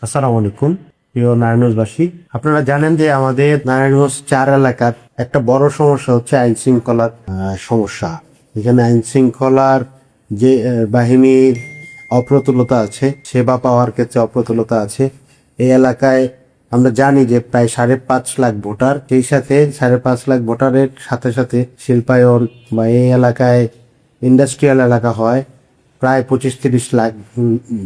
আসসালামু আলাইকুম প্রিয় নারায়ণগঞ্জবাসী। আপনারা জানেন যে আমাদের নারায়ণগঞ্জ 4 এলাকার একটা বড় সমস্যা হচ্ছে আইন শৃঙ্খলার সমস্যা। এখানে আইন শৃঙ্খলার যে বাহিনীর অপ্রতুলতা আছে, সেবা পাওয়ার ক্ষেত্রে অপ্রতুলতা আছে। এই এলাকায় আমরা জানি যে প্রায় 5.5 লাখ ভোটার, সেই সাথে 5.5 লাখ ভোটারের সাথে সাথে শিল্পায়ন বা এই এলাকায় ইন্ডাস্ট্রিয়াল এলাকা হয়, প্রায় 25-30 লাখ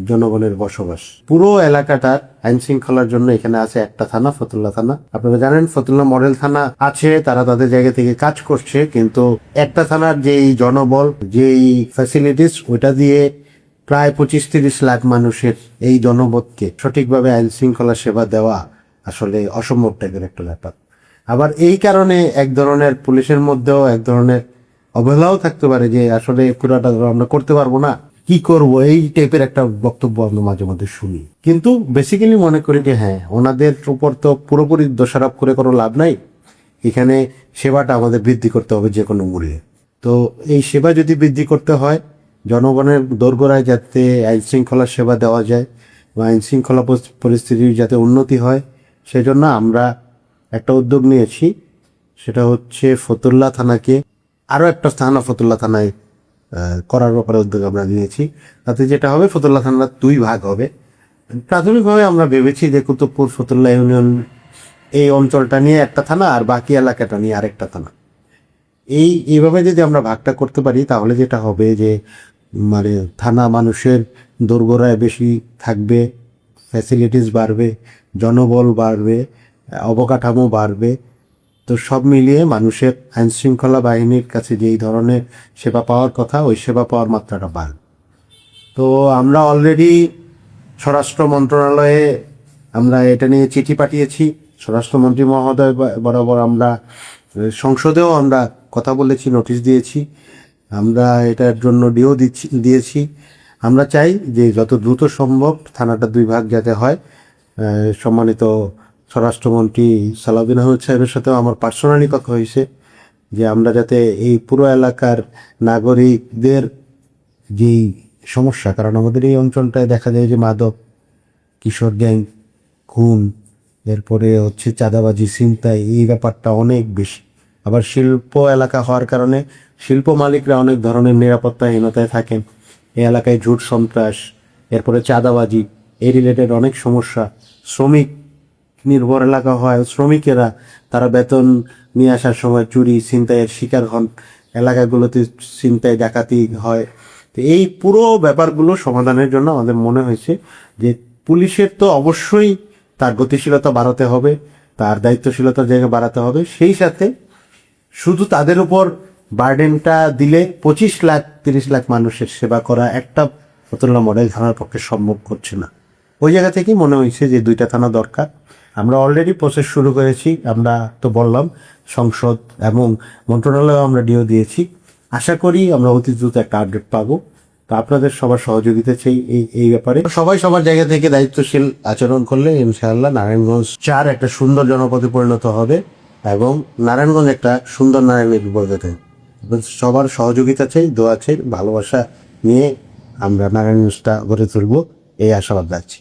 জনগণের বসবাস। পুরো এলাকাটার আইন শৃঙ্খলার জন্য এখানে আছে একটা থানা, ফতুল্লা থানা। আপনারা জানেন ফতুল্লা মডেল থানা আছে, তারা তাদের জায়গা থেকে কাজ করছে, কিন্তু একটা থানার যেই জনবল, যেই ফ্যাসিলিটিস, ওইটা দিয়ে প্রায় 25-30 লাখ মানুষের এই জনপদকে সঠিকভাবে আইন শৃঙ্খলা সেবা দেওয়া আসলে অসম্ভব টাইপের একটা ব্যাপার। আবার এই কারণে এক ধরনের পুলিশের মধ্যেও এক ধরনের অবহেলাও থাকতে পারে যে আসলে পুরাটা আমরা করতে পারবো না, কি করব, এই টাইপের একটা বক্তব্য আমরা মাঝে মধ্যে শুনি। কিন্তু বেসিক্যালি মনে করি যে হ্যাঁ, ওনাদের উপর তো পুরোপুরি দোষারোপ করে কোনো লাভ নাই। এখানে সেবাটা আমাদের বৃদ্ধি করতে হবে যে কোনো মূল্যে। তো এই সেবা যদি বৃদ্ধি করতে হয়, জনগণের দোরগোড়ায় যাতে আইন শৃঙ্খলা সেবা দেওয়া যায় বা আইন শৃঙ্খলা পরিস্থিতির যাতে উন্নতি হয়, সেজন্য আমরা একটা উদ্যোগ নিয়েছি। সেটা হচ্ছে ফতুল্লা থানাকে আরও একটা থানা ফতুল্লা থানায় করার ব্যাপারে উদ্যোগ আমরা নিয়েছি। তাতে যেটা হবে, ফতুল্লা থানার 2 ভাগ হবে। প্রাথমিকভাবে আমরা ভেবেছি যে কুতুবপুর ফতুল্লা ইউনিয়ন এই অঞ্চলটা নিয়ে একটা থানা আর বাকি এলাকাটা নিয়ে আরেকটা থানা। এইভাবে যদি আমরা ভাগটা করতে পারি, তাহলে যেটা হবে যে মানে থানা মানুষের দোরগোড়ায় বেশি থাকবে, ফ্যাসিলিটিস বাড়বে, জনবল বাড়বে, অবকাঠামো বাড়বে। তো সব মিলিয়ে মানুষের আইন শৃঙ্খলা বাহিনীর কাছে যেই ধরনের সেবা পাওয়ার কথা, ওই সেবা পাওয়ার মাত্রাটা বাড়বে। তো আমরা অলরেডি স্বরাষ্ট্র মন্ত্রণালয়ে আমরা এটা নিয়ে চিঠি পাঠিয়েছি। স্বরাষ্ট্রমন্ত্রী মহোদয় বরাবর আমরা সংসদেও আমরা কথা বলেছি, নোটিশ দিয়েছি, আমরা এটার জন্য দিয়েছি। আমরা চাই যে যত দ্রুত সম্ভব থানাটা 2 ভাগ যাতে হয়। সম্মানিত স্বরাষ্ট্রমন্ত্রী সালাউদ্দিন আহমেদ সাহেবের সাথেও আমার পার্সোনালি কথা হয়েছে যে আমরা যাতে এই পুরো এলাকার নাগরিকদের যেই সমস্যা, কারণ আমাদের এই অঞ্চলটায় দেখা যায় যে মাদক, কিশোর গ্যাং, খুন, এরপরে হচ্ছে চাঁদাবাজি, ছিনতাই, এই ব্যাপারটা অনেক বেশি। আবার শিল্প এলাকা হওয়ার কারণে শিল্প মালিকরা অনেক ধরনের নিরাপত্তাহীনতায় থাকেন। এই এলাকায় ঝুট সন্ত্রাস, এরপরে চাঁদাবাজি, এই রিলেটেড অনেক সমস্যা। শ্রমিক নির্ভর এলাকা হয়, শ্রমিকেরা তারা বেতন নিয়ে আসার সময় চুরি ছিনতাইয়ের শিকার হন, এলাকাগুলোতে ছিনতাই ডাকাতি হয়। তো এই পুরো ব্যাপারগুলো সমাধানের জন্য আমাদের মনে হয়েছে যে পুলিশের তো অবশ্যই তার গতিশীলতা বাড়াতে হবে, তার দায়িত্বশীলতার জায়গা বাড়াতে হবে। সেই সাথে শুধু তাদের উপর বার্ডেনটা দিলে 25-30 লাখ মানুষের সেবা করা একটা ফতুল্লা মডেল থানার পক্ষে সম্ভব করছে না। ওই জায়গা থেকেই মনে হয়েছে যে 2টা থানা দরকার। আমরা অলরেডি প্রসেস শুরু করেছি। আমরা তো বললাম সংসদ এবং মন্ত্রণালয়ে আমরা ডিও দিয়েছি। আশা করি আমরা অতি দ্রুত একটা আপডেট পাবো। তো আপনাদের সবার সহযোগিতা চাই এই ব্যাপারে। সবাই সবার জায়গা থেকে দায়িত্বশীল আচরণ করলে ইনশাআল্লাহ নারায়ণগঞ্জ 4 একটা সুন্দর জনপদে পরিণত হবে এবং নারায়ণগঞ্জ একটা সুন্দর নারায়ণের বিপর্যয়। সবার সহযোগিতা চাই, দোয়া চাই, ভালোবাসা নিয়ে আমরা নারায়ণগঞ্জটা গড়ে তুলব, এই আশাবাদ রাখছি।